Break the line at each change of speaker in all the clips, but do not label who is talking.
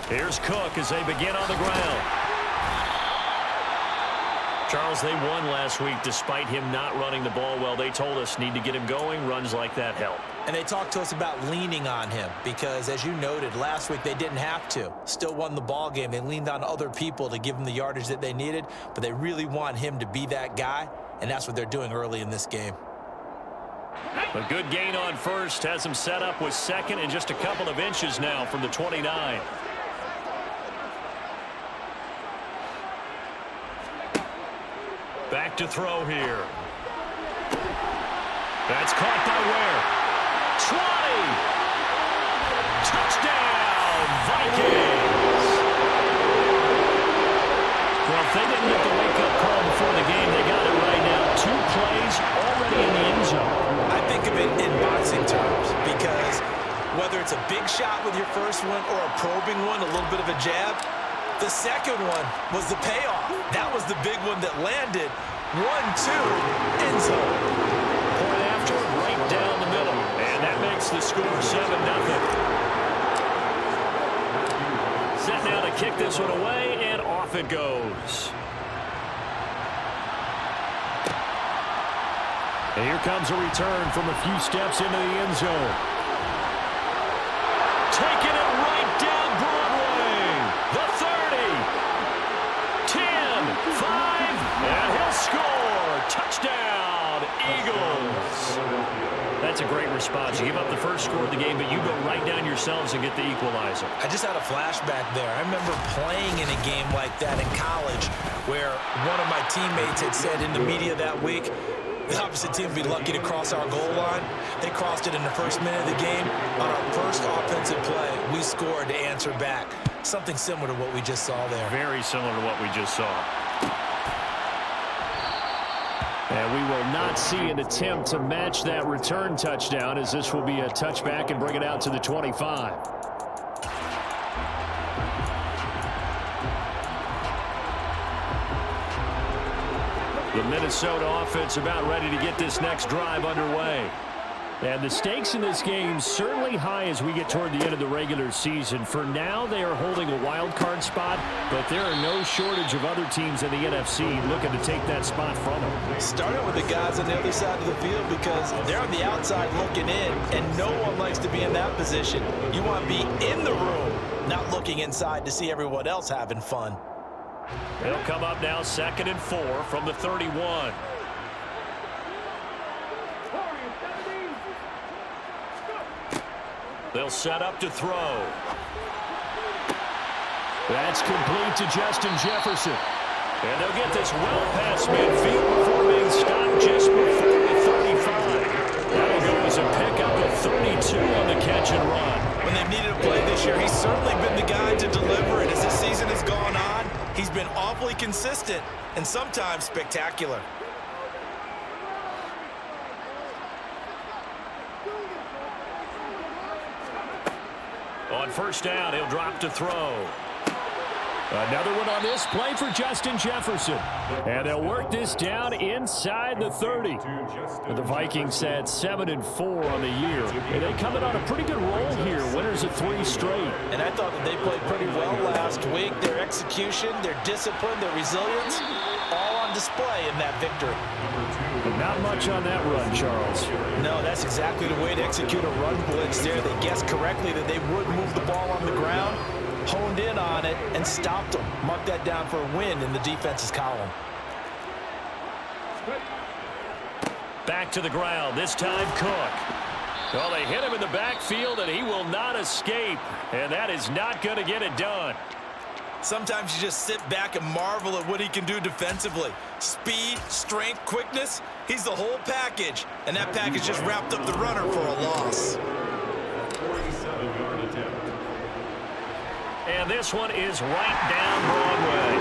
Here's Cook as they begin on the ground. Charles, they won last week despite him not running the ball well. They told us need to get him going. Runs like that help.
And they talked to us about leaning on him because, as you noted, last week they didn't have to. Still won the ball game. They leaned on other people to give them the yardage that they needed, but they really want him to be that guy, and that's what they're doing early in this game.
A good gain on first has him set up with second and just a couple of inches now from the 29. Back to throw here. That's caught by Ware. 20. Touchdown, Vikings. Well, if they didn't get the wake-up call before the game, they got it right now. 2 plays already in the end zone.
I think of it in boxing terms because whether it's a big shot with your first one or a probing one, a little bit of a jab, the second one was the payoff. That was the big one that landed. 1-2, end zone.
Point after, right down the middle. And that makes the score 7-0. Set now to kick this one away, and off it goes. And here comes a return from a few steps into the end zone. Taking it right down Broadway. The 30. 10, 5, and he'll score. Touchdown, Eagles. That's a great response. You give up the first score of the game, but you go right down yourselves and get the equalizer.
I just had a flashback there. I remember playing in a game like that in college where one of my teammates had said in the media that week, the opposite team would be lucky to cross our goal line. They crossed it in the first minute of the game. On our first offensive play, we scored to answer back. Something similar to what we just saw there.
Very similar to what we just saw. And we will not see an attempt to match that return touchdown, as this will be a touchback and bring it out to the 25. The Minnesota offense about ready to get this next drive underway. And the stakes in this game certainly high as we get toward the end of the regular season. For now, they are holding a wild card spot, but there are no shortage of other teams in the NFC looking to take that spot from them.
Starting with the guys on the other side of the field because they're on the outside looking in, and no one likes to be in that position. You want to be in the room, not looking inside to see everyone else having fun.
They'll come up now 2nd and 4 from the 31. They'll set up to throw. That's complete to Justin Jefferson. And they'll get this well past midfield before being stopped just before the 35. That'll go as a pickup of 32 on the catch and run.
When they've needed a play this year, he's certainly been the guy to deliver it. As the season has gone on, he's been awfully consistent and sometimes spectacular.
On first down, he'll drop to throw. Another one on this play for Justin Jefferson. And they'll work this down inside the 30. The Vikings had 7-4 on the year. And they come in on a pretty good roll here. Winners of 3 straight.
And I thought that they played pretty well last week. Their execution, their discipline, their resilience, all on display in that victory.
But not much on that run, Charles.
No, that's exactly the way to execute a run blitz there. They guessed correctly that they would move the ball on the ground, honed in on it, and stopped them. Mark that down for a win in the defense's column.
Back to the ground, this time Cook. Well, they hit him in the backfield, and he will not escape. And that is not going to get it done.
Sometimes you just sit back and marvel at what he can do defensively. Speed, strength, quickness, he's the whole package. And that package just wrapped up the runner for a loss.
And this one is right down Broadway.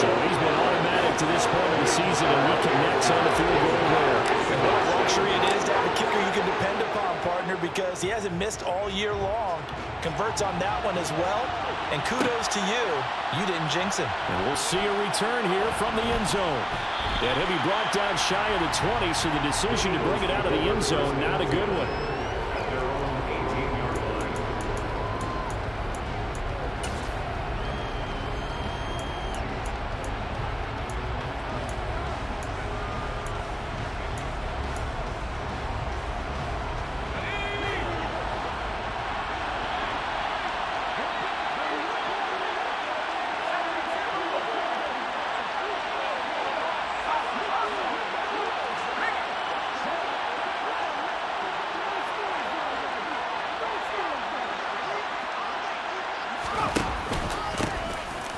So he's been automatic to this point of the season, and he connects on the field goal there.
luxury it is to have a kicker you can depend upon, partner, because he hasn't missed all year long. Converts on that one as well. And kudos to you. You didn't jinx him.
And we'll see a return here from the end zone. And he'll be brought down shy of the 20, so the decision to bring it out of the end zone, not a good one.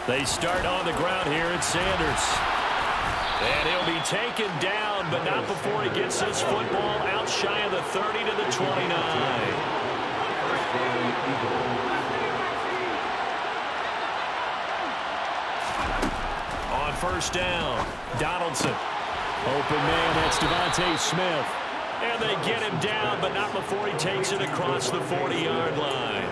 They start on the ground here at Sanders. And he'll be taken down, but not before he gets his football out shy of the 30 to the 29. On first down, Donaldson. Open man, that's Devontae Smith. And they get him down, but not before he takes it across the 40-yard line.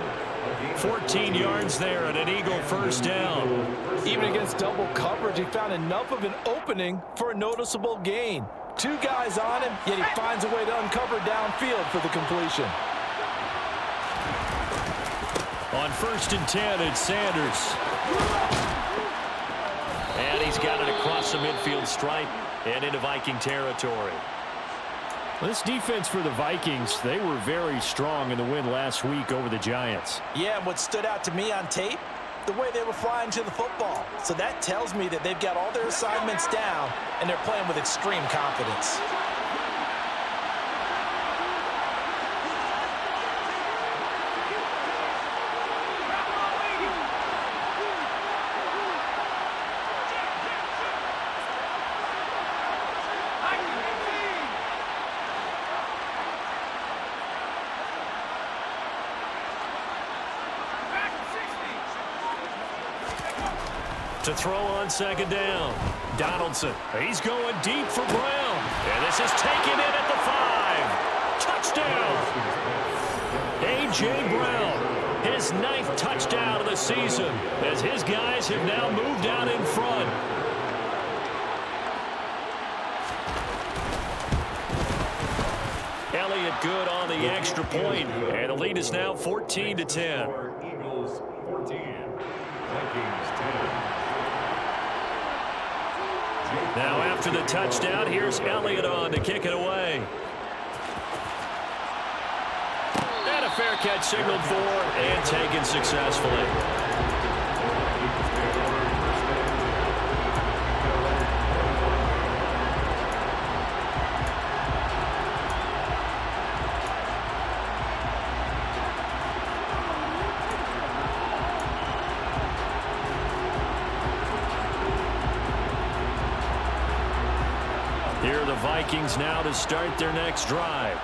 14 yards there and an Eagle first down.
Even against double coverage, he found enough of an opening for a noticeable gain. Two guys on him, yet he finds a way to uncover downfield for the completion.
On 1st and 10, it's Sanders. And he's got it across the midfield stripe and into Viking territory. This defense for the Vikings, they were very strong in the win last week over the Giants.
Yeah, and what stood out to me on tape, the way they were flying to the football. So that tells me that they've got all their assignments down, and they're playing with extreme confidence.
To throw on 2nd down, Donaldson. He's going deep for Brown. And this is taken in at the 5. Touchdown! A.J. Brown, his 9th touchdown of the season, as his guys have now moved out in front. Elliott good on the extra point, and the lead is now 14 to 10.
Eagles 14, Vikings 10.
Now after the touchdown, here's Elliott on to kick it away. And a fair catch signaled for and taken successfully. Here are the Vikings now to start their next drive.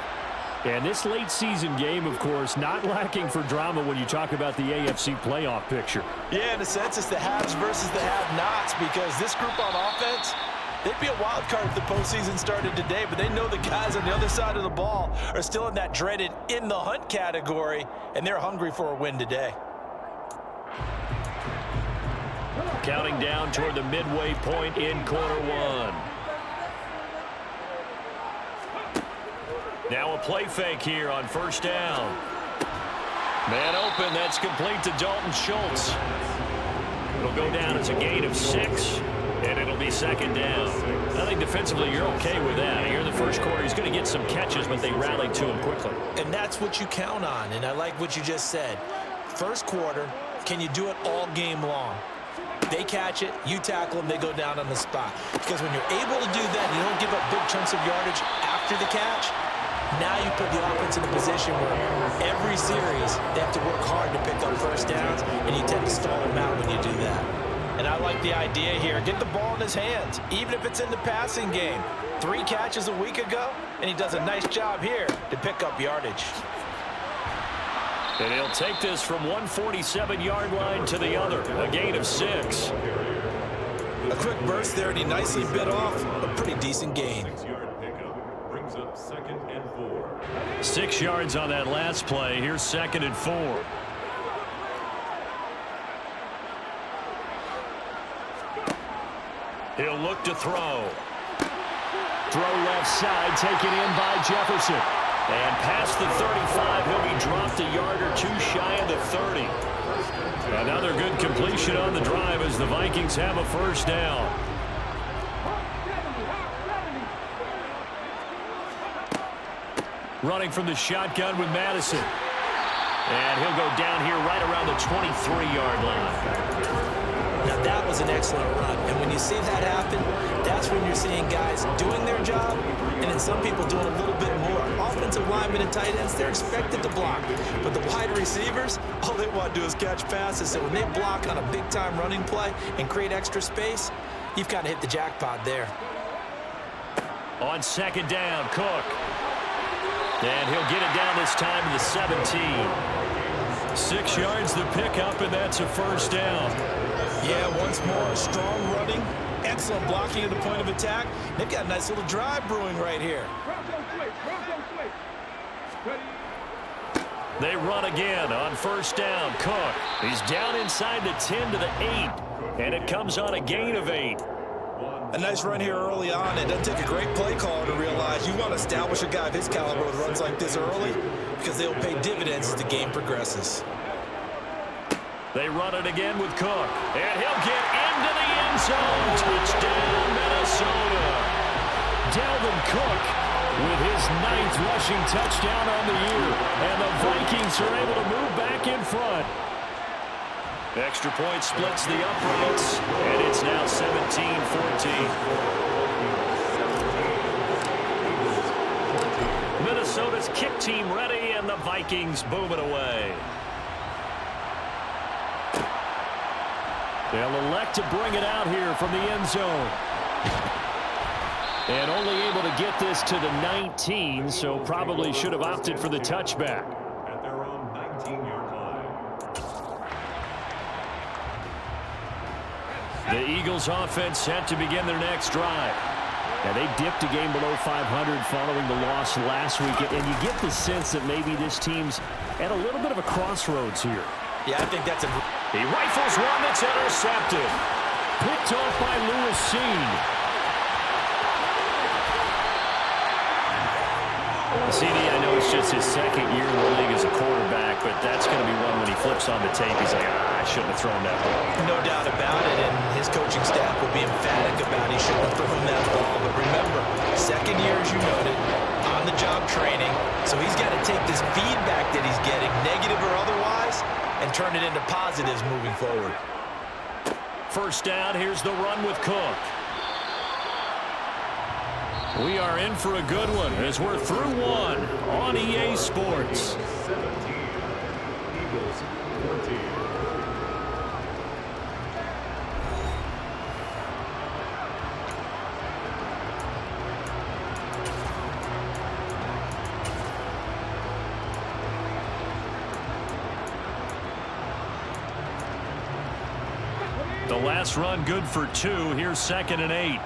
And this late season game, of course, not lacking for drama when you talk about the AFC playoff picture.
Yeah, in a sense, it's the haves versus the have-nots, because this group on offense, they'd be a wild card if the postseason started today, but they know the guys on the other side of the ball are still in that dreaded in-the-hunt category, and they're hungry for a win today.
Counting down toward the midway point in quarter one. Now a play fake here on 1st down. Man open, that's complete to Dalton Schultz. It'll go down as a gain of 6, and it'll be 2nd down. I think defensively you're okay with that. Here in the first quarter, he's going to get some catches, but they rallied to him quickly.
And that's what you count on, and I like what you just said. First quarter, can you do it all game long? They catch it, you tackle them, they go down on the spot. Because when you're able to do that, you don't give up big chunks of yardage after the catch. Now you put the offense in a position where every series they have to work hard to pick up first downs, and you tend to stall them out when you do that. And I like the idea here. Get the ball in his hands, even if it's in the passing game. 3 catches a week ago, and he does a nice job here to pick up yardage.
And he'll take this from 147-yard line to the other, a gain of 6.
A quick burst there, and he nicely bit off a pretty decent gain.
6-yard pickup, brings up 2nd and 4.
6 yards on that last play. Here's 2nd and 4. He'll look to throw. Throw left side, taken in by Jefferson. And past the 35, he'll be dropped a yard or two shy of the 30. Another good completion on the drive as the Vikings have a first down. Running from the shotgun with Madison. And he'll go down here right around the 23-yard line.
Now, that was an excellent run. And when you see that happen, that's when you're seeing guys doing their job and then some people doing a little bit more. Offensive linemen and tight ends, they're expected to block. But the wide receivers, all they want to do is catch passes. So when they block on a big-time running play and create extra space, you've kind of hit the jackpot there.
On 2nd down, Cook. And he'll get it down this time to the 17. 6 yards the pickup, and that's a first down.
Yeah, once more, strong running, excellent blocking at the point of attack. They've got a nice little drive brewing right here.
They run again on 1st down. Cook. He's down inside the 10 to the 8, and it comes on a gain of 8.
A nice run here early on. It doesn't take a great play caller to realize you want to establish a guy of his caliber with runs like this early because they'll pay dividends as the game progresses.
They run it again with Cook. And he'll get into the end zone. Touchdown, Minnesota. Dalvin Cook with his 9th rushing touchdown on the year. And the Vikings are able to move back in front. Extra point splits the uprights, and it's now 17-14. Minnesota's kick team ready, and the Vikings boom it away. They'll elect to bring it out here from the end zone. And only able to get this to the 19, so probably should have opted for the touchback.
At their own 19-yard line.
The Eagles offense set to begin their next drive. Now, they dipped a game below 500 following the loss last week, and you get the sense that maybe this team's at a little bit of a crossroads here.
Yeah, I think that's a...
He rifles one that's intercepted. Picked off by Lewis Seen. CD, I know it's just his 2nd year in the league as a quarterback, but that's going to be one when he flips on the tape. He's like, I shouldn't have thrown that ball.
No doubt about it, and his coaching staff will be emphatic about he shouldn't have thrown that ball. But remember, 2nd year, as you noted, on-the-job training, so he's got to take this feedback that he's getting, negative or otherwise, and turn it into positives moving forward.
First down, here's the run with Cook. We are in for a good one as we're through one on EA Sports.
17. Eagles 14.
The last run good for 2. Here's 2nd and 8.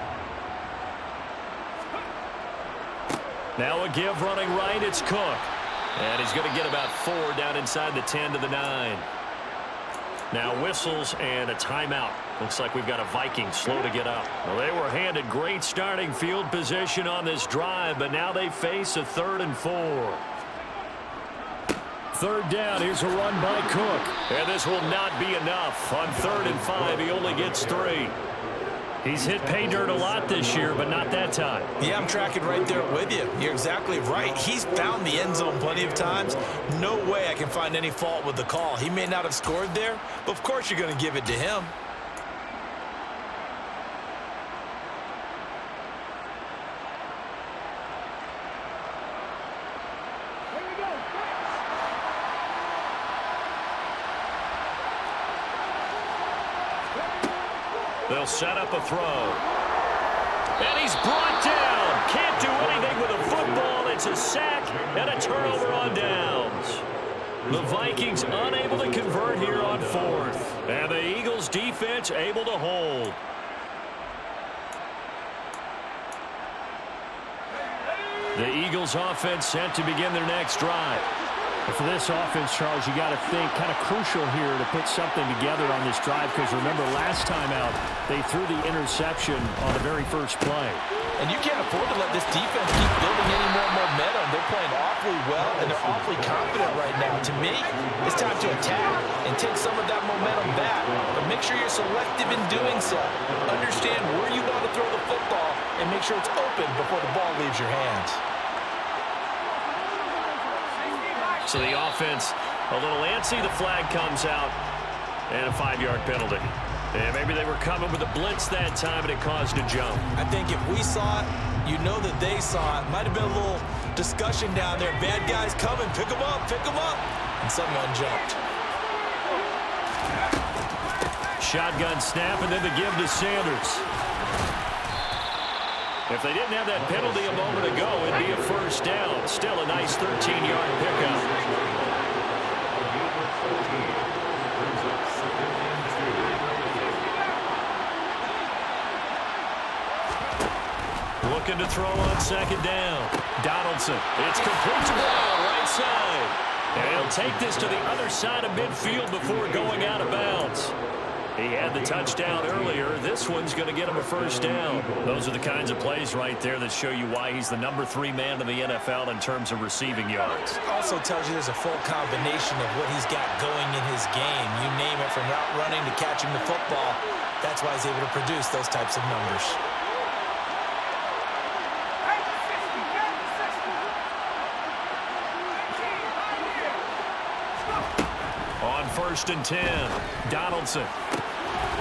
Now a give running right. It's Cook. And he's going to get about 4 down inside the 10 to the 9. Now whistles and a timeout. Looks like we've got a Viking slow to get up. Well, they were handed great starting field position on this drive, but now they face a 3rd and 4. 3rd down, here's a run by Cook. And this will not be enough. On 3rd and 5, he only gets 3. He's hit pay dirt a lot this year, but not that time.
Yeah, I'm tracking right there with you. You're exactly right. He's found the end zone plenty of times. No way I can find any fault with the call. He may not have scored there, but of course you're going to give it to him.
They'll set up a throw. And he's brought down. Can't do anything with a football. It's a sack and a turnover on downs. The Vikings unable to convert here on 4th. And the Eagles defense able to hold. The Eagles offense set to begin their next drive. For this offense, Charles, you got to think kind of crucial here to put something together on this drive, because remember last time out they threw the interception on the very first play.
And you can't afford to let this defense keep building any more momentum. They're playing awfully well, and they're awfully confident right now. To me, it's time to attack and take some of that momentum back. But make sure you're selective in doing so. Understand where you want to throw the football and make sure it's open before the ball leaves your hands.
So the offense a little antsy. The flag comes out, and a 5-yard penalty. And maybe they were coming with a blitz that time, and it caused a jump.
I think if we saw it, you know that they saw it. Might have been a little discussion down there. Bad guys coming. Pick them up. Pick them up. And someone jumped.
Shotgun snap, and then the give to Sanders. If they didn't have that penalty a moment ago, it'd be a first down. Still a nice 13-yard pickup. Looking to throw on second down. Donaldson. It's complete to Brown, right side. And he'll take this to the other side of midfield before going out of bounds. He had the touchdown earlier. This one's going to get him a first down. Those are the kinds of plays right there that show you why he's the number 3 man in the NFL in terms of receiving yards.
Also tells you there's a full combination of what he's got going in his game. You name it, from route running to catching the football. That's why he's able to produce those types of numbers.
On 1st and 10, Donaldson.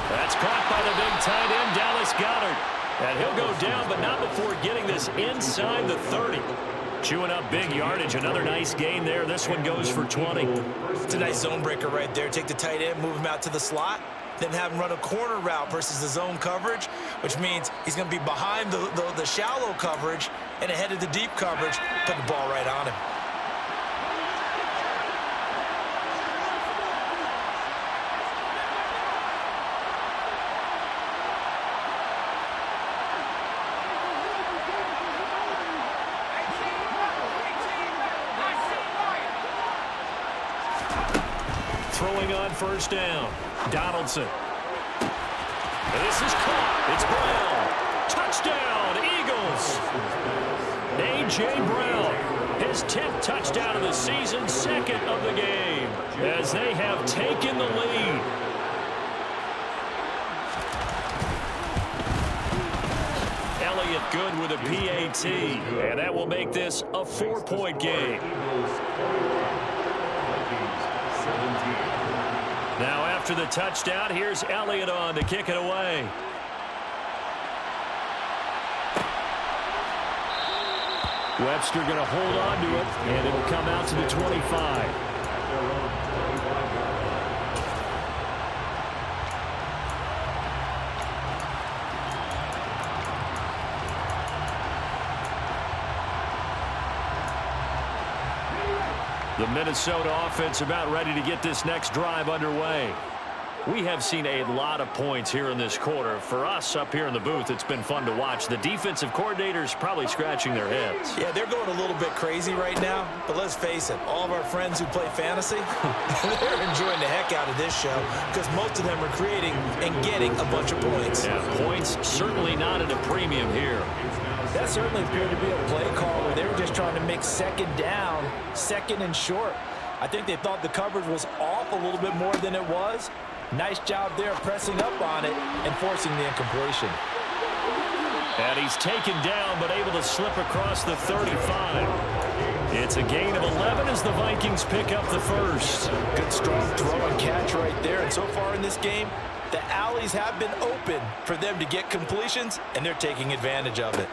That's caught by the big tight end, Dallas Goedert. And he'll go down, but not before getting this inside the 30. Chewing up big yardage. Another nice gain there. This one goes for 20.
It's a nice zone breaker right there. Take the tight end, move him out to the slot, then have him run a corner route versus the zone coverage, which means he's going to be behind the shallow coverage and ahead of the deep coverage. Put the ball right on him.
Throwing on 1st down, Donaldson. And this is caught. It's Brown. Touchdown, Eagles. A.J. Brown, his 10th touchdown of the season, 2nd of the game, as they have taken the lead. Elliott good with a PAT, and that will make this a 4-point game. Now after the touchdown, here's Elliott on to kick it away. Webster going to hold on to it, and it'll come out to the 25. The Minnesota offense about ready to get this next drive underway. We have seen a lot of points here in this quarter. For us up here in the booth, it's been fun to watch. The defensive coordinators probably scratching their heads.
Yeah, they're going a little bit crazy right now, but let's face it, all of our friends who play fantasy, they're enjoying the heck out of this show because most of them are creating and getting a bunch of points.
Yeah, points certainly not at a premium here.
That certainly appeared to be a play call where they were just trying to make second down, 2nd and short. I think they thought the coverage was off a little bit more than it was. Nice job there pressing up on it and forcing the incompletion.
And he's taken down but able to slip across the 35. It's a gain of 11 as the Vikings pick up the first.
Good strong throw and catch right there. And so far in this game, the alleys have been open for them to get completions, and they're taking advantage of it.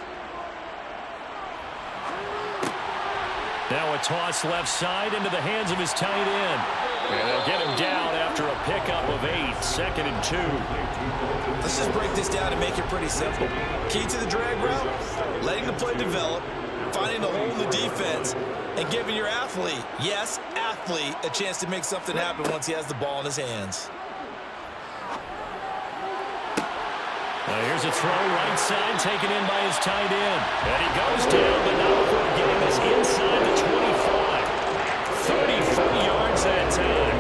Now a toss left side into the hands of his tight end. And they'll get him down after a pickup of 8, 2nd and 2.
Let's just break this down and make it pretty simple. Key to the drag route, letting the play develop, finding the hole in the defense, and giving your athlete, yes, athlete, a chance to make something happen once he has the ball in his hands.
Here's a throw right side taken in by his tight end. And he goes down, but not before getting this inside the 25. 34 yards that time.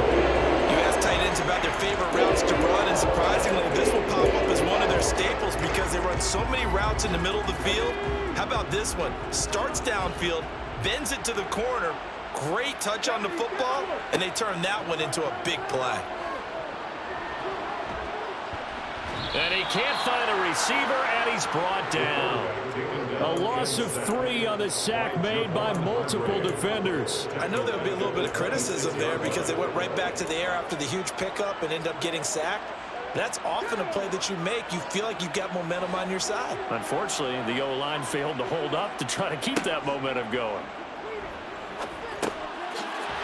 You ask tight ends about their favorite routes to run, and surprisingly, this will pop up as one of their staples because they run so many routes in the middle of the field. How about this one? Starts downfield, bends it to the corner, great touch on the football, and they turn that one into a big play.
And he can't find a receiver, and he's brought down. A loss of 3 on the sack made by multiple defenders.
I know there would be a little bit of criticism there because they went right back to the air after the huge pickup and ended up getting sacked. That's often a play that you make. You feel like you've got momentum on your side.
Unfortunately, the O-line failed to hold up to try to keep that momentum going.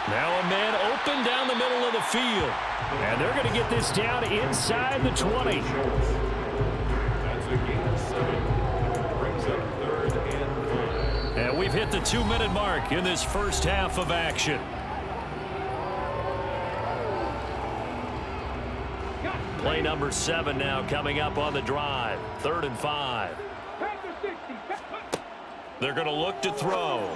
Now a man open down the middle of the field. And they're going to get this down inside the 20.
That's a gain of 7. Brings up 3rd and 5.
And we've hit the 2-minute mark in this first half of action. Play number 7 now coming up on the drive. 3rd and 5. They're going to look to throw.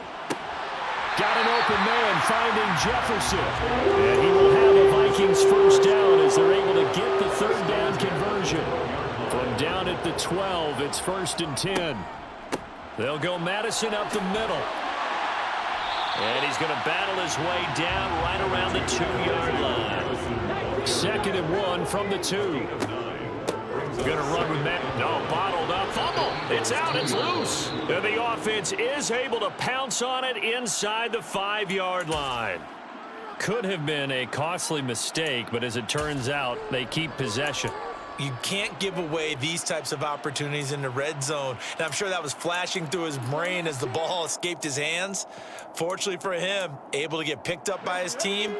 Got an open man finding Jefferson. And he will have a Vikings first down as they're able to get the 3rd down conversion. From down at the 12, it's 1st and 10. They'll go Madison up the middle. And he's going to battle his way down right around the 2-yard line. 2nd and 1 from the 2. Going to run with Matt. No, bottled up. Fumble. It's out. It's loose. And the offense is able to pounce on it inside the 5-yard line. Could have been a costly mistake, but as it turns out, they keep possession.
You can't give away these types of opportunities in the red zone. And I'm sure that was flashing through his brain as the ball escaped his hands. Fortunately for him, able to get picked up by his team,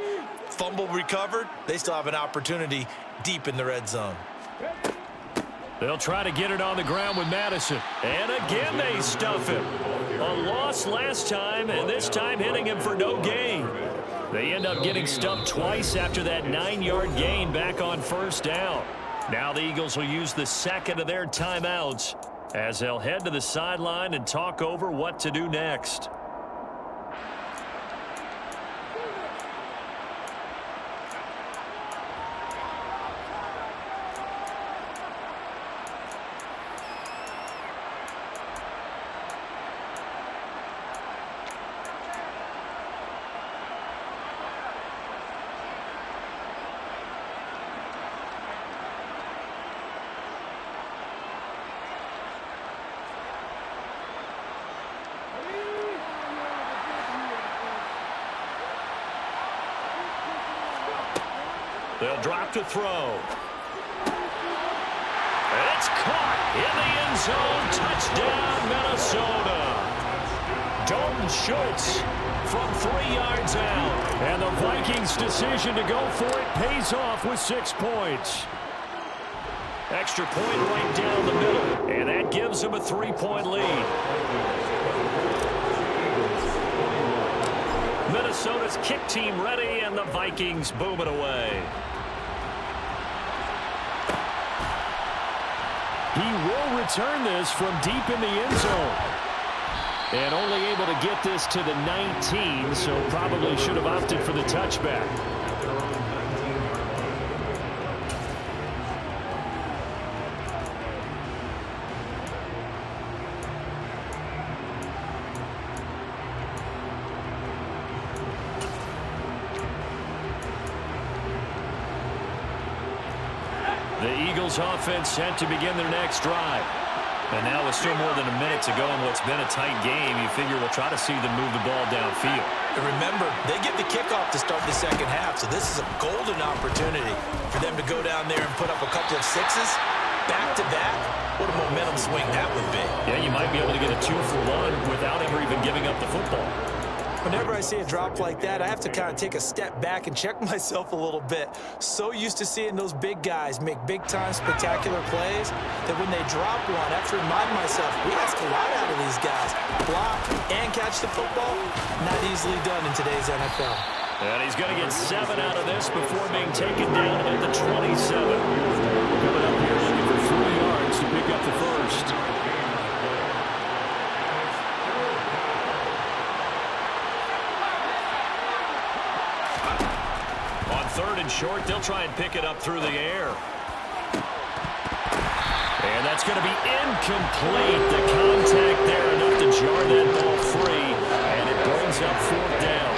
fumble recovered. They still have an opportunity deep in the red zone.
They'll try to get it on the ground with Madison. And again they stuff him. A loss last time, and this time hitting him for no gain. They end up getting stuffed twice after that 9-yard gain back on 1st down. Now the Eagles will use the 2nd of their timeouts as they'll head to the sideline and talk over what to do next. They'll drop to throw. It's caught in the end zone. Touchdown, Minnesota. Dalton Schultz from 3 yards out. And the Vikings' decision to go for it pays off with 6 points. Extra point right down the middle. And that gives them a 3-point lead. Minnesota's kick team ready, and the Vikings boom it away. He will return this from deep in the end zone. And only able to get this to the 19, so probably should have opted for the touchback. The Eagles offense set to begin their next drive. And now with still more than a minute to go in what's been a tight game, you figure we'll try to see them move the ball downfield.
And remember, they get the kickoff to start the 2nd half, so this is a golden opportunity for them to go down there and put up a couple of 6s back-to-back. What a momentum swing that would be.
Yeah, you might be able to get a 2-for-1 without ever even giving up the football.
Whenever I see a drop like that, I have to kind of take a step back and check myself a little bit. So used to seeing those big guys make big-time spectacular plays that when they drop one, I have to remind myself, we ask a lot out of these guys. Block and catch the football, not easily done in today's NFL.
And he's going to get 7 out of this before being taken down at the 27. Coming up here looking for 4 yards yards to pick up the first. On 3rd and short, they'll try and pick it up through the air. And that's going to be incomplete. The contact there enough to jar that ball free, and it brings up 4th down.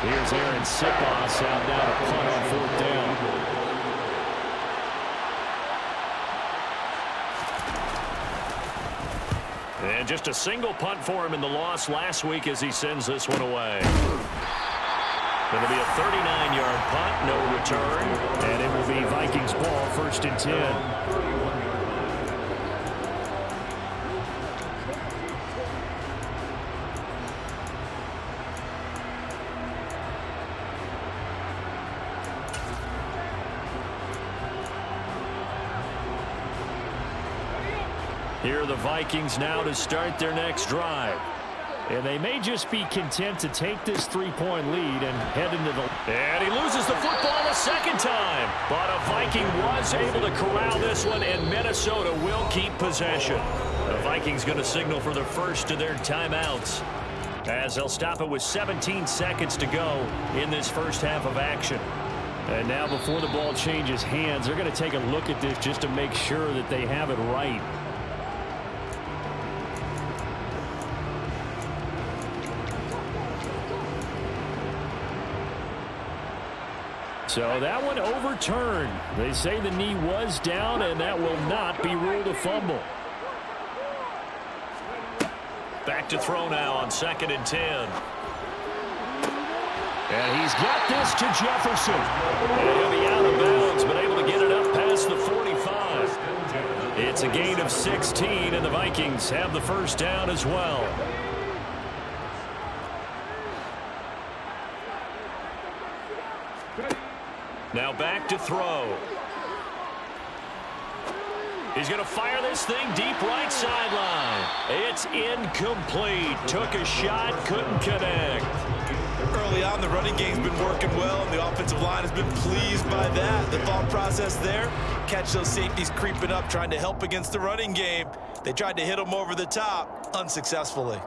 Here's Aaron Sipos out now to punt on 4th down. And just a single punt for him in the loss last week as he sends this one away. It'll be a 39-yard punt, no return, and it will be Vikings ball, 1st and 10. Here are the Vikings now to start their next drive. And they may just be content to take this 3-point lead and head into the... And he loses the football a second time. But a Viking was able to corral this one, and Minnesota will keep possession. The Vikings going to signal for the first of their timeouts, as they'll stop it with 17 seconds to go in this first half of action. And now before the ball changes hands, they're going to take a look at this just to make sure that they have it right. So that one overturned. They say the knee was down, and that will not be ruled a fumble. Back to throw now on 2nd and 10. And he's got this to Jefferson. And he'll be out of bounds, but able to get it up past the 45. It's a gain of 16, and the Vikings have the first down as well. Now back to throw. He's going to fire this thing deep right sideline. It's incomplete. Took a shot, couldn't connect.
Early on, the running game's been working well, and the offensive line has been pleased by that. The thought process there, catch those safeties creeping up, trying to help against the running game. They tried to hit them over the top, unsuccessfully.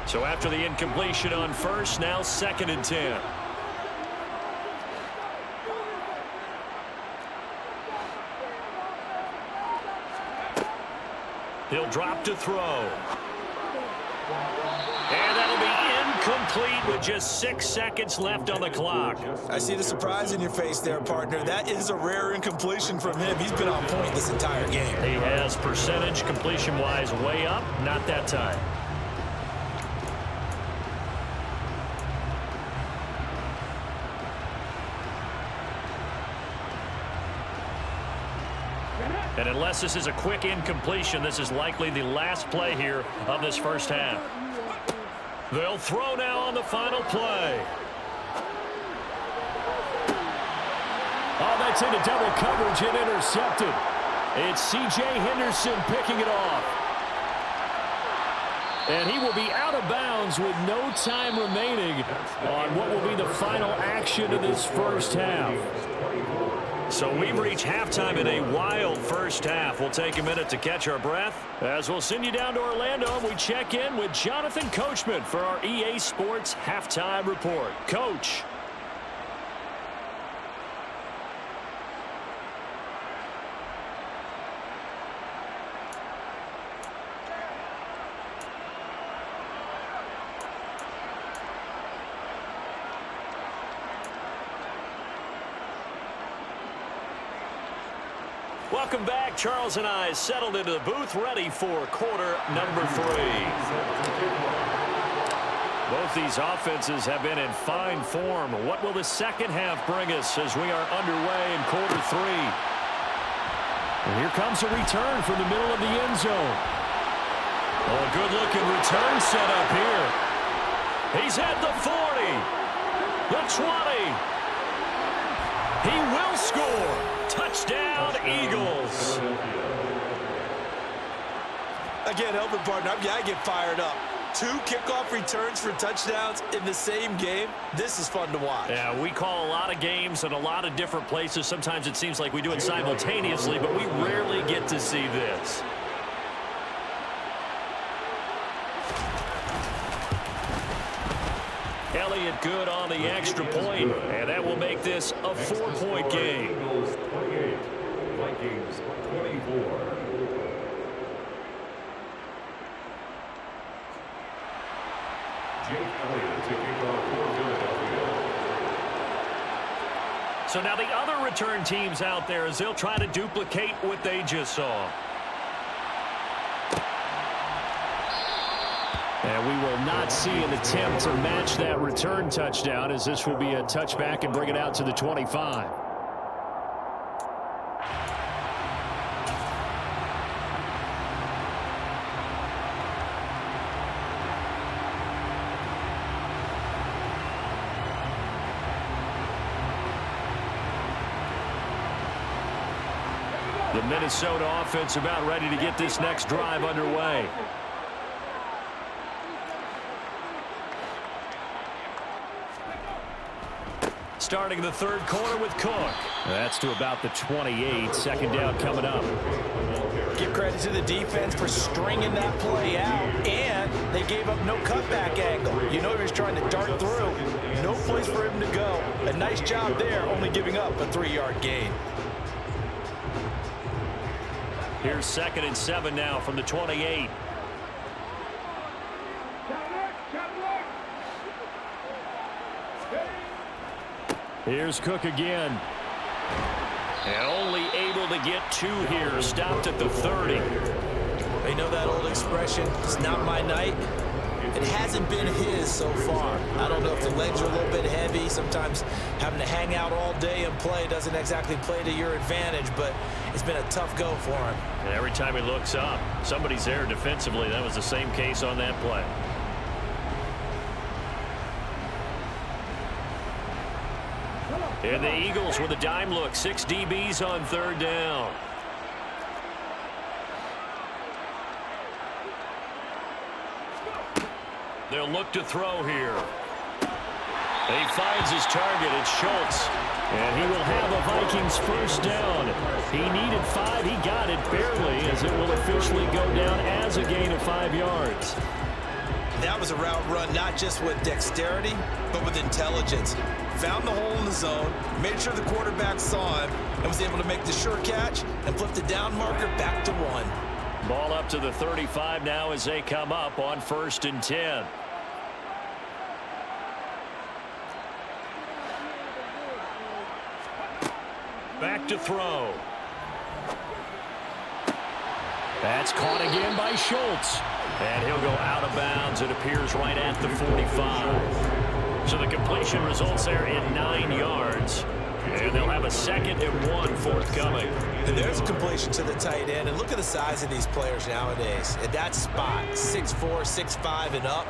So after the incompletion on 1st, now 2nd and 10. He'll drop to throw. And that'll be incomplete with just 6 seconds left on the clock.
I see the surprise in your face there, partner. That is a rare incompletion from him. He's been on point this entire game.
He has percentage completion-wise way up, not that time. And unless this is a quick incompletion, this is likely the last play here of this first half. They'll throw now on the final play. Oh, that's into double coverage and intercepted. It's C.J. Henderson picking it off. And he will be out of bounds with no time remaining on what will be the final action of this first half. So we've reached halftime in a wild first half. We'll take a minute to catch our breath as we'll send you down to Orlando and we check in with Jonathan Coachman for our EA Sports Halftime Report. Coach. Welcome back. Charles and I settled into the booth, ready for quarter number 3. Both these offenses have been in fine form. What will the second half bring us as we are underway in quarter 3? And here comes a return from the middle of the end zone. Oh, a good-looking return set up here. He's at the 40, the 20. He will score. Touchdown, Eagles.
I can't help it, partner. I get fired up. 2 kickoff returns for touchdowns in the same game. This is fun to watch.
Yeah, we call a lot of games in a lot of different places. Sometimes it seems like we do it simultaneously, but we rarely get to see this. Elliott good on the extra point, and that will make this a 4-point game.
Eagles 28, Vikings 24. Jake Elliott to kick off for Philadelphia.
So now the other return teams out there as they'll try to duplicate what they just saw. And we will not see an attempt to match that return touchdown, as this will be a touchback and bring it out to the 25. The Minnesota offense about ready to get this next drive underway. Starting the third quarter with Cook. That's to about the 28. Second down coming up.
Give credit to the defense for stringing that play out, and they gave up no cutback angle. You know he was trying to dart through. No place for him to go. A nice job there, only giving up a 3-yard gain.
Here's 2nd and 7 now from the 28. Here's Cook again. And only able to get 2 here. Stopped at the 30.
You know that old expression, it's not my night? It hasn't been his so far. I don't know if the legs are a little bit heavy. Sometimes having to hang out all day and play doesn't exactly play to your advantage, but it's been a tough go for him.
And every time he looks up, somebody's there defensively. That was the same case on that play. And the Eagles with a dime look. 6 DBs on 3rd down. They'll look to throw here. He finds his target. It's Schultz. And he will have a Vikings first down. He needed 5. He got it barely, as it will officially go down as a gain of 5 yards.
That was a route run not just with dexterity, but with intelligence. Found the hole in the zone, made sure the quarterback saw him, and was able to make the sure catch and flip the down marker back to 1.
Ball up to the 35 now as they come up on 1st and 10. Back to throw. That's caught again by Schultz. And he'll go out of bounds, it appears, right at the 45. So the completion results there in 9 yards. And they'll have a 2nd and 1 forthcoming.
And there's a completion to the tight end. And look at the size of these players nowadays. At that spot, 6'4", 6'5", and up.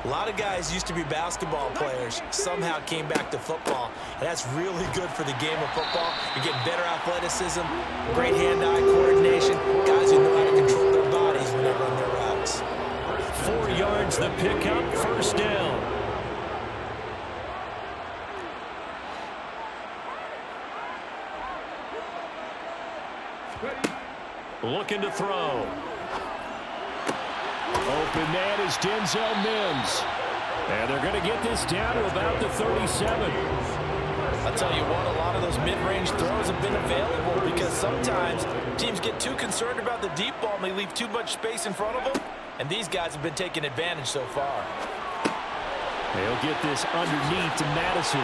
A lot of guys used to be basketball players, somehow came back to football, and that's really good for the game of football. You're getting better athleticism, great hand-eye coordination, guys who know how to control their bodies when they run their routes.
4 yards the pickup, 1st down. Looking to throw. Open man is Denzel Mims. And they're going to get this down to about the 37.
I'll tell you what, a lot of those mid-range throws have been available because sometimes teams get too concerned about the deep ball and they leave too much space in front of them. And these guys have been taking advantage so far.
They'll get this underneath to Madison.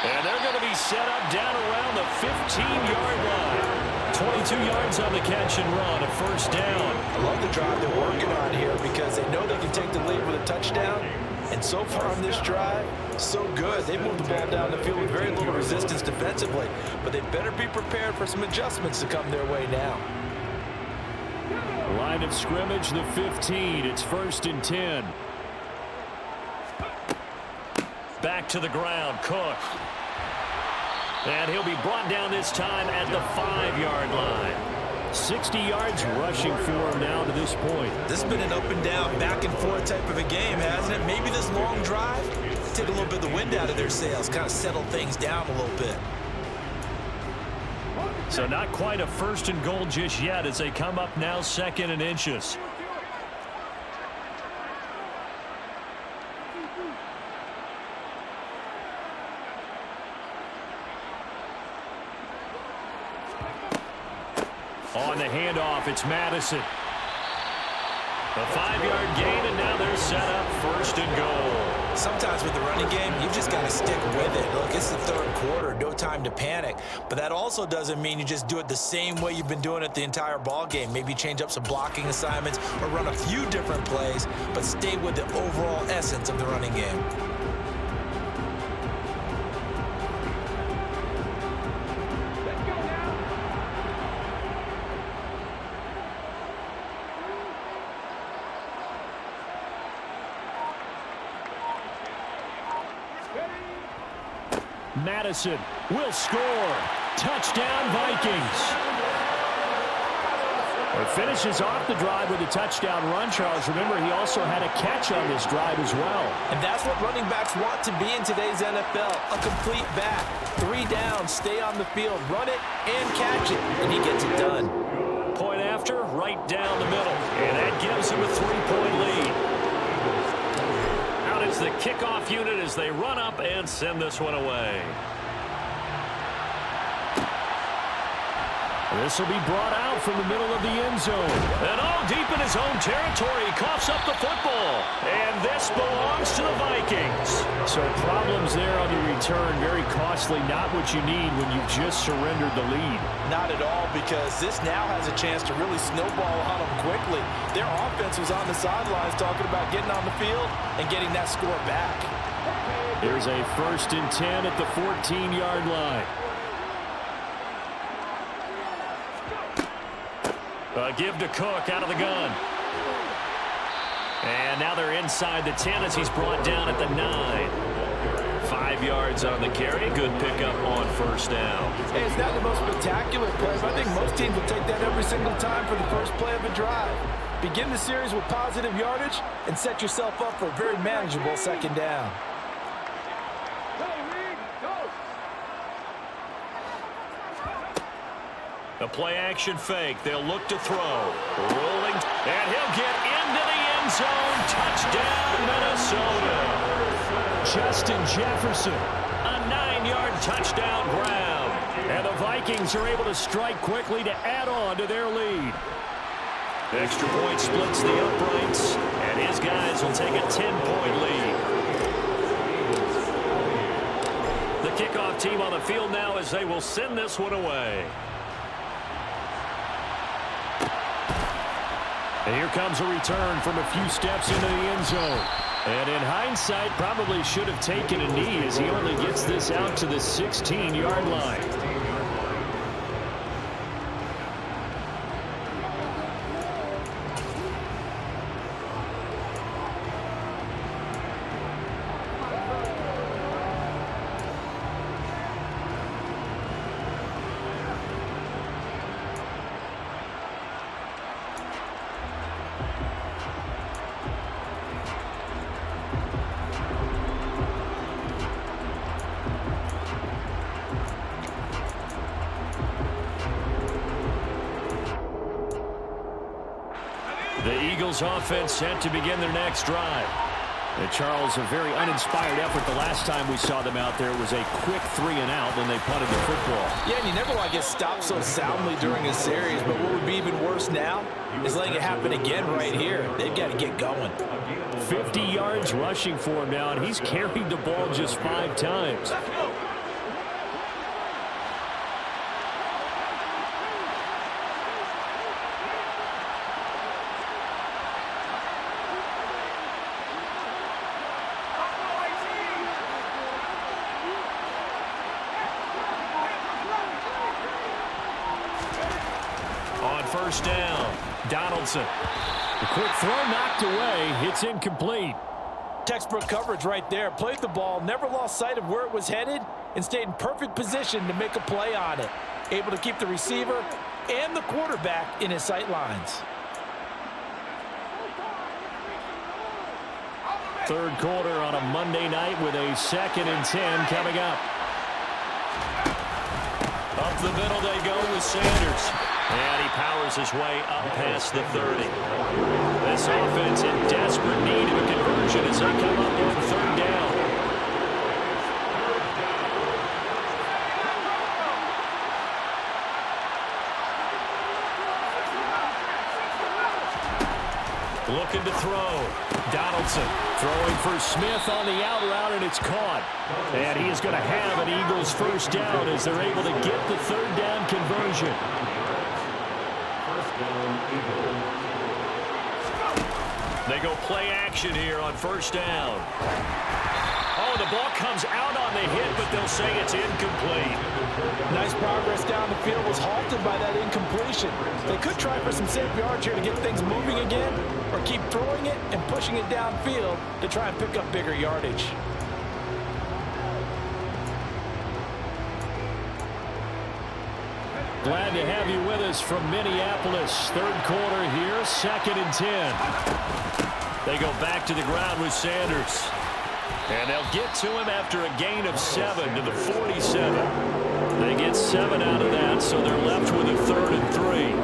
And they're going to be set up down around the 15-yard line. 22 yards on the catch and run, a 1st down.
I love the drive they're working on here because they know they can take the lead with a touchdown. And so far on this drive, so good. They moved the ball down the field with very little resistance defensively. But they better be prepared for some adjustments to come their way now.
Line of scrimmage, the 15. It's 1st and 10. Back to the ground, Cook. And he'll be brought down this time at the 5-yard line. 60 yards rushing for him now to this point.
This has been an up and down, back and forth type of a game, hasn't it? Maybe this long drive, take a little bit of the wind out of their sails, kind of settle things down a little bit.
So not quite a 1st and goal just yet as they come up now 2nd and inches. On the handoff, it's Madison. A 5-yard gain, and now they're set up 1st and goal.
Sometimes with the running game, you just got to stick with it. Look, it's the 3rd quarter, no time to panic. But that also doesn't mean you just do it the same way you've been doing it the entire ball game. Maybe change up some blocking assignments or run a few different plays, but stay with the overall essence of the running game.
Madison will score. Touchdown, Vikings. It finishes off the drive with a touchdown run, Charles. Remember, he also had a catch on this drive as well.
And that's what running backs want to be in today's NFL, a complete back. 3 downs, stay on the field, run it, and catch it, and he gets it done.
Point after, right down the middle. And that gives him a 3-point lead. Out is the kickoff unit as they run up and send this one away. This will be brought out from the middle of the end zone. And all deep in his own territory, he coughs up the football. And this belongs to the Vikings. So problems there on the return, very costly, not what you need when you've just surrendered the lead.
Not at all, because this now has a chance to really snowball on them quickly. Their offense was on the sidelines talking about getting on the field and getting that score back.
There's a 1st and 10 at the 14-yard line. Give to Cook out of the gun. And now they're inside the 10 as he's brought down at the 9. 5 yards on the carry. Good pickup on 1st down.
Hey, it's not the most spectacular play, but I think most teams will take that every single time for the first play of a drive. Begin the series with positive yardage and set yourself up for a very manageable 2nd down.
The play-action fake. They'll look to throw. Rolling. And he'll get into the end zone. Touchdown, Minnesota. Justin Jefferson. A 9-yard touchdown grab. And the Vikings are able to strike quickly to add on to their lead. Extra point splits the uprights. And his guys will take a 10-point lead. The kickoff team on the field now as they will send this one away. And here comes a return from a few steps into the end zone. And in hindsight, probably should have taken a knee as he only gets this out to the 16-yard line. The Eagles offense set to begin their next drive. And Charles, a very uninspired effort the last time we saw them out there. It was a quick 3-and-out when they punted the football.
Yeah, and you never want to get stopped so soundly during a series, but what would be even worse now is letting it happen again right here. They've got to get going.
50 yards rushing for him now, and he's carried the ball just 5 times. On 1st down, Donaldson. The quick throw knocked away. It's incomplete.
Textbook coverage right there. Played the ball, never lost sight of where it was headed, and stayed in perfect position to make a play on it. Able to keep the receiver and the quarterback in his sight lines.
Third quarter on a Monday night with a 2nd and 10 coming up. Up the middle they go with Sanders. And he powers his way up past the 30. This offense in desperate need of a conversion as they come up on 3rd down. Looking to throw. Donaldson throwing for Smith on the out route, and it's caught. And he is going to have an Eagles first down as they're able to get the 3rd down conversion. They go play action here on 1st down. Oh, the ball comes out on the hit, but they'll say it's incomplete.
Nice progress down the field was halted by that incompletion. They could try for some safe yards here to get things moving again, or keep throwing it and pushing it downfield to try and pick up bigger yardage.
Glad to have you with us from Minneapolis. 3rd quarter here, 2nd and 10. They go back to the ground with Sanders. And they'll get to him after a gain of 7 to the 47. They get 7 out of that, so they're left with a 3rd and 3.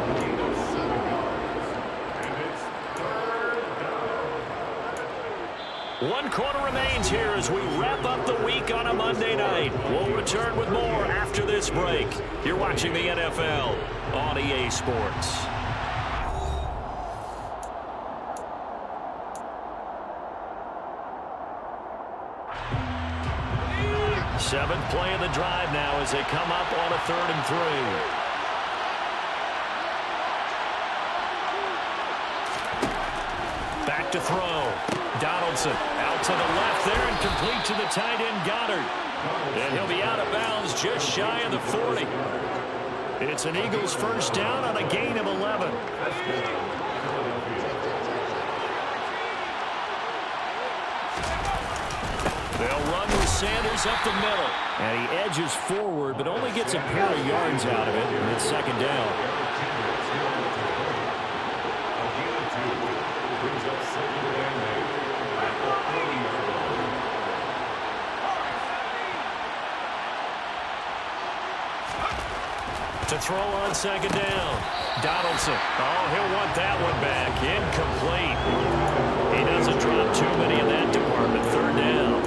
One quarter remains here as we wrap up the week on a Monday night. We'll return with more after this break. You're watching the NFL on EA Sports. 7th play of the drive now as they come up on a 3rd and 3. Back to throw. Donaldson out to the left there and complete to the tight end Goddard. And he'll be out of bounds just shy of the 40. It's an Eagles first down on a gain of 11. They'll run with Sanders up the middle. And he edges forward, but only gets a pair of yards out of it. And it's 2nd down. To throw on 2nd down. Donaldson. Oh, he'll want that one back. Incomplete. He doesn't drop too many in that department. 3rd down.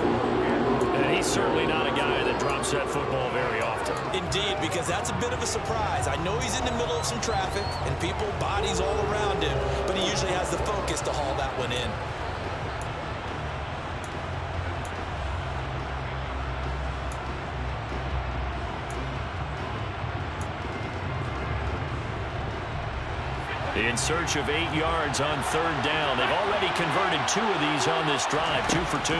And he's certainly not a guy that drops that football very often.
Indeed, because that's a bit of a surprise. I know he's in the middle of some traffic and people, bodies all around him, but he usually has the focus to haul that one in.
In search of 8 yards on 3rd down. They've already converted 2 of these on this drive, 2 for 2.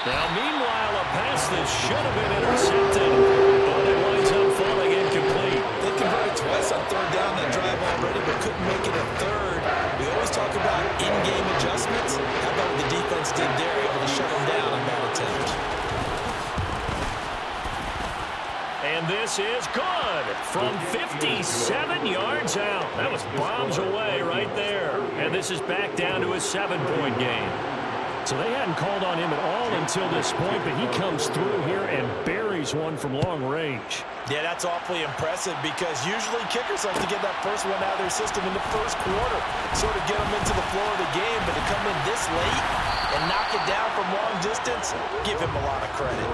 Now, meanwhile, a pass that should have been intercepted, but it winds up falling incomplete.
They converted twice on 3rd down that drive already, but couldn't make it a 3rd. We always talk about in-game adjustments. How about what the defense did there, able to shut them down on that attempt?
And this is good from 57 yards out. That was bombs away right there. And this is back down to a 7-point game. So they hadn't called on him at all until this point, but he comes through here and buries one from long range.
Yeah, that's awfully impressive because usually kickers like to get that first one out of their system in the 1st quarter, sort of get them into the flow of the game, but to come in this late and knock it down from long distance, give him a lot of credit.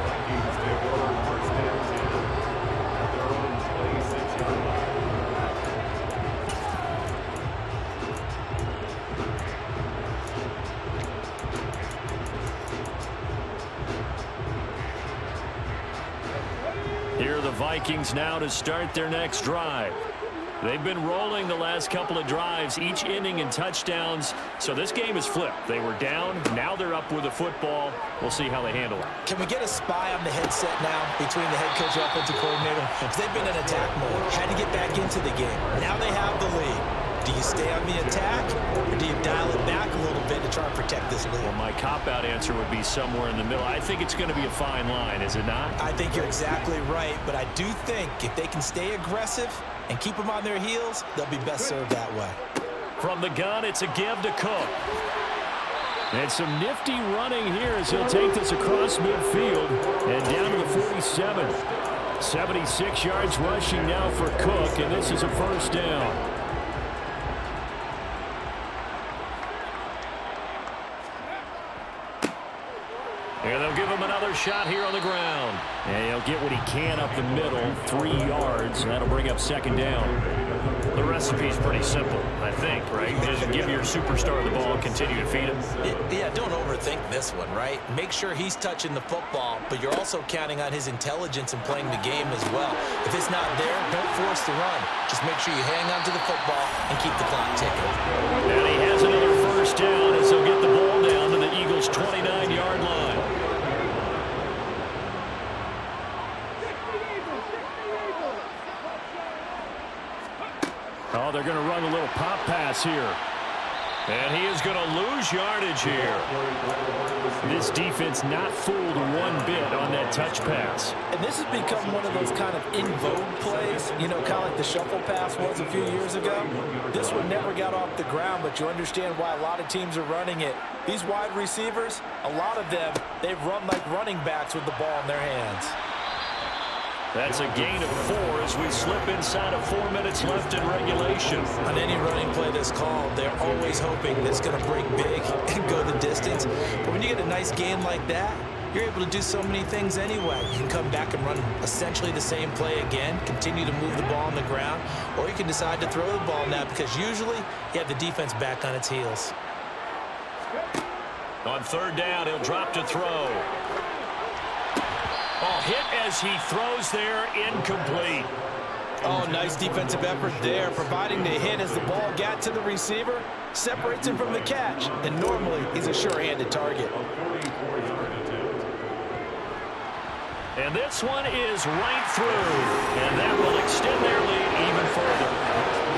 Here are the Vikings now to start their next drive. They've been rolling the last couple of drives, each inning in touchdowns. So this game is flipped. They were down. Now they're up with the football. We'll see how they handle it.
Can we get a spy on the headset now between the head coach and offensive coordinator? Because they've been in attack mode. Had to get back into the game. Now they have the lead. Do you stay on the attack, or do you dial it back a little bit to try and protect this lead?
Well, my cop-out answer would be somewhere in the middle. I think it's going to be a fine line, is it not?
I think you're exactly right, but I do think if they can stay aggressive and keep them on their heels, they'll be best served that way.
From the gun, it's a give to Cook. And some nifty running here as he'll take this across midfield and down to the 47. 76 yards rushing now for Cook, and this is a first down. And they'll give him another shot here on the ground. And he'll get what he can up the middle, 3 yards, and that'll bring up second down. The recipe's pretty simple, I think, right? Just give your superstar the ball and continue to feed him.
Yeah, don't overthink this one, right? Make sure he's touching the football, but you're also counting on his intelligence in playing the game as well. If it's not there, don't force the run. Just make sure you hang on to the football and keep the clock ticking.
And he has another first down as he'll get the ball down to the Eagles' 29-yard line. Oh, they're going to run a little pop pass here. And he is going to lose yardage here. This defense not fooled one bit on that touch pass.
And this has become one of those kind of in vogue plays, you know, kind of like the shuffle pass was a few years ago. This one never got off the ground, but you understand why a lot of teams are running it. These wide receivers, a lot of them, they've run like running backs with the ball in their hands.
That's a gain of 4 as we slip inside of 4 minutes left in regulation.
On any running play that's called, they're always hoping that it's going to break big and go the distance. But when you get a nice gain like that, you're able to do so many things anyway. You can come back and run essentially the same play again, continue to move the ball on the ground, or you can decide to throw the ball now because usually you have the defense back on its heels.
On third down, he'll drop to throw. Oh, hit as he throws there, incomplete.
Oh, nice defensive effort there, providing the hit as the ball got to the receiver, separates him from the catch, and normally he's a sure-handed target.
And this one is right through, and that will extend their lead even further.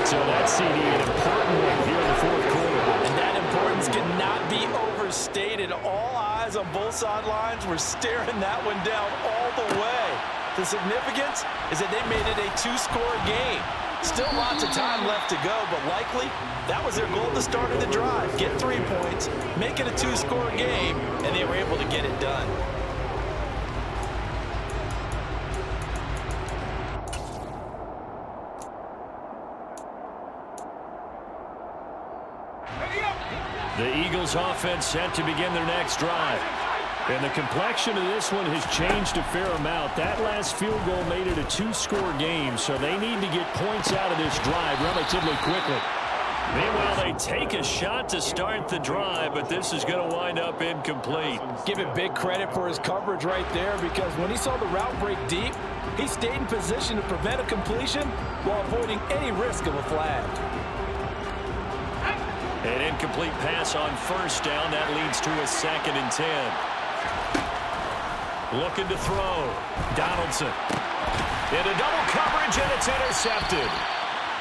So that CD an important one here in the fourth quarter.
And that importance cannot be overstated. All eyes on both sidelines were staring that one down all the way. The significance is that they made it a 2-score game. Still lots of time left to go, but likely that was their goal at the start of the drive. Get 3 points, make it a 2-score game, and they were able to get it done.
The Eagles offense set to begin their next drive. And the complexion of this one has changed a fair amount. That last field goal made it a 2-score game, so they need to get points out of this drive relatively quickly. Meanwhile, they take a shot to start the drive, but this is going to wind up incomplete.
Give it big credit for his coverage right there, because when he saw the route break deep, he stayed in position to prevent a completion while avoiding any risk of a flag.
An incomplete pass on first down. That leads to a 2nd and 10. Looking to throw. Donaldson. Into double coverage, and it's intercepted.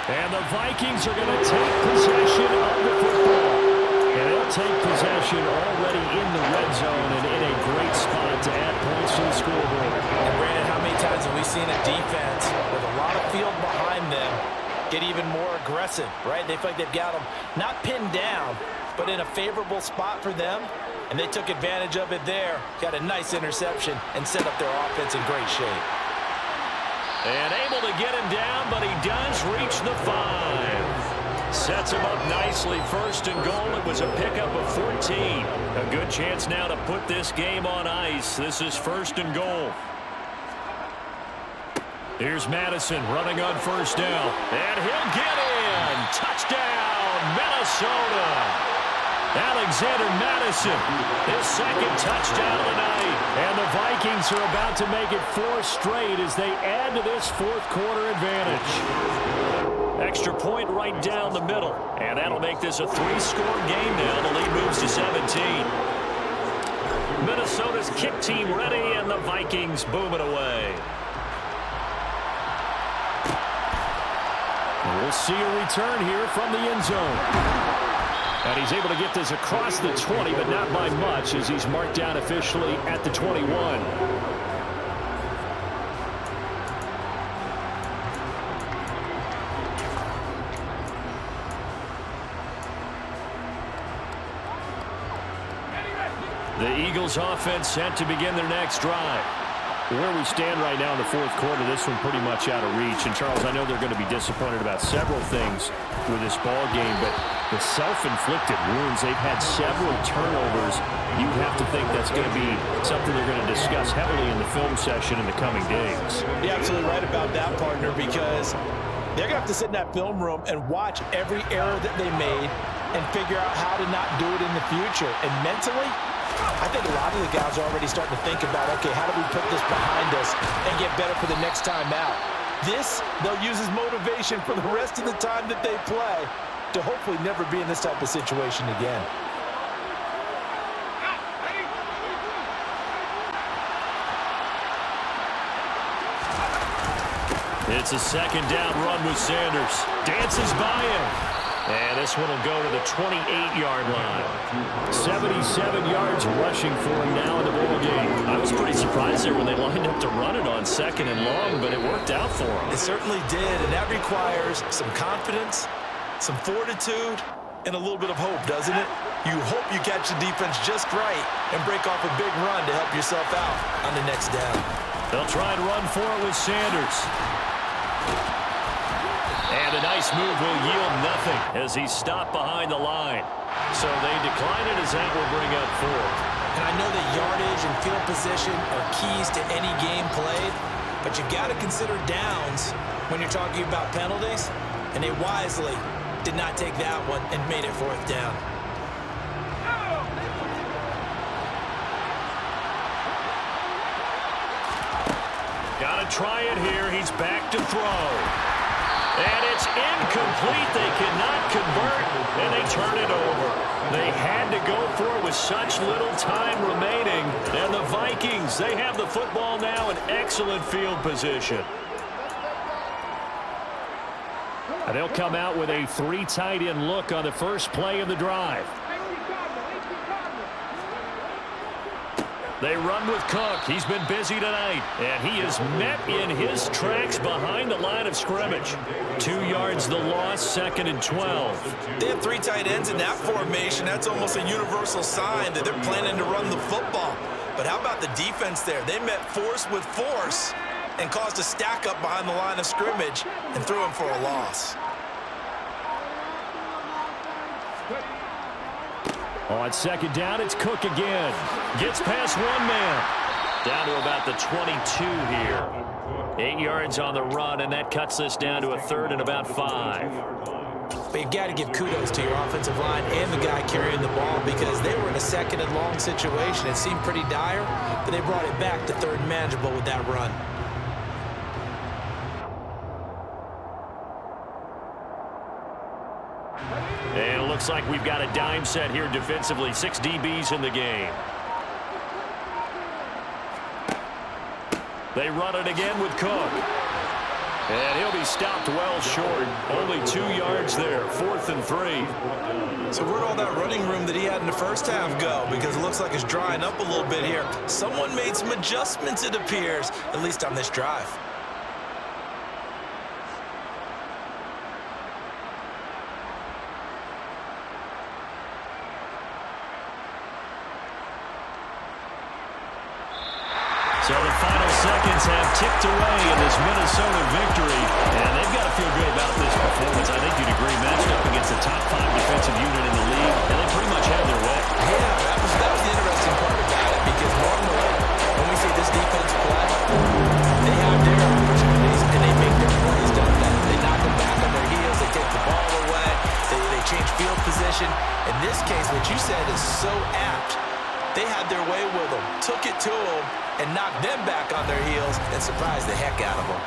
And the Vikings are going to take possession of the football. And they'll take possession already in the red zone and in a great spot to add points to the scoreboard.
And Brandon, how many times have we seen a defense with a lot of field behind them get even more aggressive, right? They feel like they've got them not pinned down, but in a favorable spot for them, and they took advantage of it there, got a nice interception, and set up their offense in great shape.
And able to get him down, but he does reach the 5. Sets him up nicely, 1st and goal. It was a pickup of 14. A good chance now to put this game on ice. This is 1st and goal. Here's Madison running on first down. And he'll get in. Touchdown, Minnesota. Alexander Madison, his 2nd touchdown of the night. And the Vikings are about to make it 4 straight as they add to this fourth quarter advantage. Extra point right down the middle. And that'll make this a 3-score game now. The lead moves to 17. Minnesota's kick team ready, and the Vikings boom it away. We'll see a return here from the end zone. And he's able to get this across the 20, but not by much as he's marked down officially at the 21. The Eagles offense set to begin their next drive. Where we stand right now in the fourth quarter, this one pretty much out of reach. And, Charles, I know they're going to be disappointed about several things with this ball game, but the self-inflicted wounds, they've had several turnovers. You have to think that's going to be something they're going to discuss heavily in the film session in the coming days.
You're absolutely right about that, partner, because they're going to have to sit in that film room and watch every error that they made and figure out how to not do it in the future. And mentally, I think a lot of the guys are already starting to think about, okay, how do we put this behind us and get better for the next time out? This, they'll use as motivation for the rest of the time that they play to hopefully never be in this type of situation again.
It's a second down run with Sanders. Dances by him. And this one will go to the 28-yard line. 77 yards rushing for him now in the ball game. I was pretty surprised there when they lined up to run it on second and long, but it worked out for him.
It certainly did, and that requires some confidence, some fortitude, and a little bit of hope, doesn't it? You hope you catch the defense just right and break off a big run to help yourself out on the next down.
They'll try and run for it with Sanders. And a nice move will yield nothing as he's stopped behind the line. So they decline it as that will bring up fourth.
And I know that yardage and field position are keys to any game played, but you've got to consider downs when you're talking about penalties, and they wisely did not take that one and made it fourth down.
Got to try it here. He's back to throw. And it's incomplete. They cannot convert, and they turn it over. They had to go for it with such little time remaining. And the Vikings, they have the football now in excellent field position. And they'll come out with a 3 tight end look on the first play of the drive. They run with Cook. He's been busy tonight. And he is met in his tracks behind the line of scrimmage. 2 yards the loss, second and 12.
They have 3 tight ends in that formation. That's almost a universal sign that they're planning to run the football. But how about the defense there? They met force with force and caused a stack up behind the line of scrimmage and threw him for a loss.
On second down, it's Cook again. Gets past one man. Down to about the 22 here. 8 yards on the run, and that cuts this down to a third and about 5.
But you've got to give kudos to your offensive line and the guy carrying the ball because they were in a second and long situation. It seemed pretty dire, but they brought it back to third and manageable with that run.
And it looks like we've got a dime set here defensively. 6 DBs in the game. They run it again with Cook. And he'll be stopped well short. Only 2 yards there. 4th and 3.
So where'd all that running room that he had in the first half go? Because it looks like it's drying up a little bit here. Someone made some adjustments, it appears, at least on this drive.
So the final seconds have ticked away in this Minnesota victory, and they've got to feel good about this performance. I think you'd agree, matched up against the top 5 defensive unit in the league, and they pretty much had their way.
Yeah, that was the interesting part about it, because normally when we see this defense play, they have their opportunities and they make their plays, don't they? They knock them back on their heels, they take the ball away, they change field position. In this case, what you said is so apt. They had their way with them, took it to them, and knocked them back on their heels and surprised the heck out of them.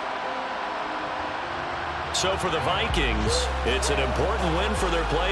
So for the Vikings, it's an important win for their play.